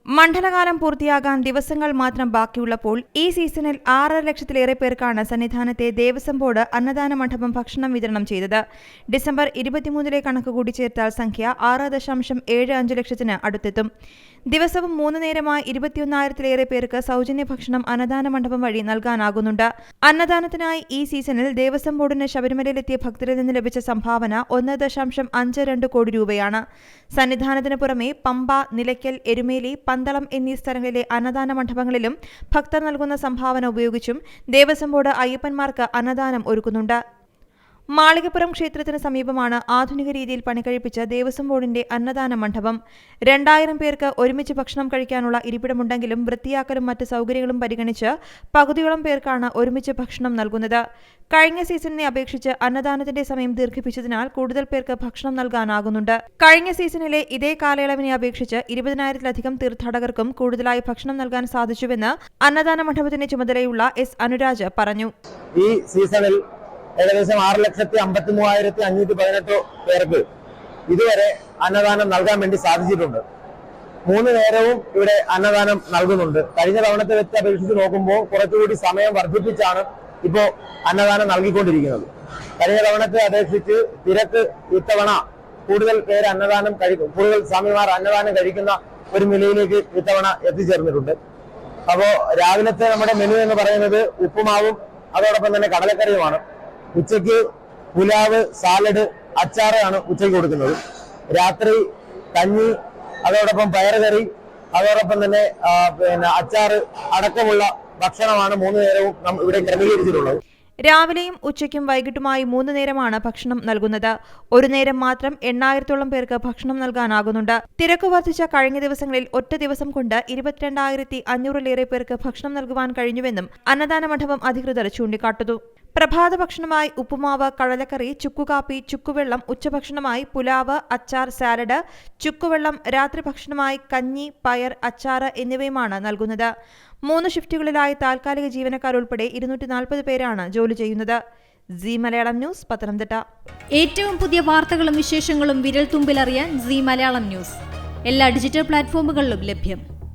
മണ്ഡലകാലം പൂർത്തിയാകാൻ ദിവസങ്ങൾ മാത്രം ബാക്കിയുള്ളപ്പോൾ ഈ സീസണിൽ 6.5 ലക്ഷത്തിലേറെ പേർക്കാണ് സന്നിധാനത്തെ ദേവസ്വം ബോർഡ് അന്നദാന മണ്ഡപം ഭക്ഷണം വിതരണം ചെയ്തത്. ഡിസംബർ 23 കണക്ക് കൂടി ചേർത്താൽ സംഖ്യ 6.75 ലക്ഷത്തിന് അടുത്തെത്തും. ദിവസവും 3 നേരമായി 21,000-ലേറെ പേർക്ക് സൗജന്യ ഭക്ഷണം അന്നദാന മണ്ഡപം വഴി നൽകാനാകുന്നുണ്ട്. അന്നദാനത്തിനായി ഈ സീസണിൽ ദേവസ്വം ബോർഡിന് ശബരിമലയിലെത്തിയ ഭക്തരിൽ നിന്ന് ലഭിച്ച സംഭാവന 1.52 കോടി രൂപയാണ്. സന്നിധാനത്തിന് പുറമെ പമ്പ, നിലയ്ക്കൽ, എരുമേലി, പന്തളം എന്നീ സ്ഥലങ്ങളിലെ അന്നദാന മണ്ഡപങ്ങളിലും ഭക്തർ നൽകുന്ന സംഭാവന ഉപയോഗിച്ചും ദേവസ്വം ബോർഡ് അയ്യപ്പന്മാർക്ക് അന്നദാനം ഒരുക്കുന്നുണ്ട്. മാളികപ്പുറം ക്ഷേത്രത്തിന് സമീപമാണ് ആധുനിക രീതിയിൽ പണികഴിപ്പിച്ച ദേവസ്വം ബോർഡിന്റെ അന്നദാന മണ്ഡപം. 2000 പേർക്ക് ഒരുമിച്ച് ഭക്ഷണം കഴിക്കാനുള്ള ഇരിപ്പിടമുണ്ടെങ്കിലും വൃത്തിയാക്കലും മറ്റ് സൗകര്യങ്ങളും പരിഗണിച്ച് പകുതിയോളം പേർക്കാണ് ഒരുമിച്ച് ഭക്ഷണം നൽകുന്നത്. കഴിഞ്ഞ സീസണിനെ അപേക്ഷിച്ച് അന്നദാനത്തിന്റെ സമയം ദീർഘിപ്പിച്ചതിനാൽ കൂടുതൽ പേർക്ക് ഭക്ഷണം നൽകാനാകുന്നുണ്ട്. കഴിഞ്ഞ സീസണിലെ ഇതേ കാലയളവിനെ അപേക്ഷിച്ച് 20,000-ലധികം തീർത്ഥാടകർക്കും കൂടുതലായി ഭക്ഷണം നൽകാൻ സാധിച്ചുവെന്ന് അന്നദാന മണ്ഡപത്തിന്റെ ചുമതലയുള്ള എസ് അനുരാജ് പറഞ്ഞു. ഈ സീസണിൽ ഏകദേശം 6,53,518 പേർക്ക് ഇതുവരെ അന്നദാനം നൽകാൻ വേണ്ടി സാധിച്ചിട്ടുണ്ട്. 3 നേരവും ഇവിടെ അന്നദാനം നൽകുന്നുണ്ട്. കഴിഞ്ഞ തവണത്തെ വെച്ച് അപേക്ഷിച്ച് നോക്കുമ്പോൾ കുറച്ചുകൂടി സമയം വർദ്ധിപ്പിച്ചാണ് ഇപ്പോൾ അന്നദാനം നൽകിക്കൊണ്ടിരിക്കുന്നത്. കഴിഞ്ഞ തവണത്തെ അപേക്ഷിച്ച് തിരക്ക് ഇത്തവണ കൂടുതൽ പേര് കൂടുതൽ സ്വാമിമാർ അന്നദാനം കഴിക്കുന്ന ഒരു നിലയിലേക്ക് ഇത്തവണ എത്തിച്ചേർന്നിട്ടുണ്ട്. അപ്പോൾ രാവിലത്തെ നമ്മുടെ മെനു എന്ന് പറയുന്നത് ഉപ്പുമാവും അതോടൊപ്പം തന്നെ കടലക്കറിയുമാണ്. ഉച്ചയ്ക്ക് പുലാവ്, സാലഡ്, അച്ചാറാണ് ഉച്ചയ്ക്ക് കൊടുക്കുന്നത്. രാത്രി കഞ്ഞി, അതോടൊപ്പം പയറുകറി, അതോടൊപ്പം തന്നെ അച്ചാറ് അടക്കമുള്ള ഭക്ഷണമാണ് 3 നേരവും ഇവിടെ ക്രമീകരിച്ചിട്ടുള്ളത്. രാവിലെയും ഉച്ചയ്ക്കും വൈകിട്ടുമായി 3 നേരമാണ് ഭക്ഷണം നൽകുന്നത്. ഒരു നേരം മാത്രം 8,000-ഓളം പേർക്ക് ഭക്ഷണം നൽകാനാകുന്നുണ്ട്. തിരക്ക് വർദ്ധിച്ച കഴിഞ്ഞ ദിവസങ്ങളിൽ ഒറ്റ ദിവസം കൊണ്ട് 22,500-ലേറെ പേർക്ക് ഭക്ഷണം നൽകുവാൻ കഴിഞ്ഞുവെന്നും അന്നദാന മണ്ഡപം അധികൃതർ ചൂണ്ടിക്കാട്ടുന്നു. പ്രഭാത ഭക്ഷണമായി ഉപ്പുമാവ്, കടലക്കറി, ചുക്കുകാപ്പി, ചുക്കുവെള്ളം, ഉച്ചഭക്ഷണമായി പുലാവ്, അച്ചാർ, സാലഡ്, ചുക്കുവെള്ളം, രാത്രി ഭക്ഷണമായി കഞ്ഞി, പയർ, അച്ചാറ് എന്നിവയുമാണ് നൽകുന്നത്. 3 ഷിഫ്റ്റുകളിലായി താൽക്കാലിക ജീവനക്കാരുൾപ്പെടെ 240 പേരാണ് ജോലി ചെയ്യുന്നത്. C Malayalam news, Pathanamthitta. ഏറ്റവും പുതിയ വാർത്തകളും വിശേഷങ്ങളും വിരൽ തുമ്പിലറിയാൻ സി മലയാളം ന്യൂസ് എല്ലാ ഡിജിറ്റൽ പ്ലാറ്റ്ഫോമുകളിലും ലഭ്യം.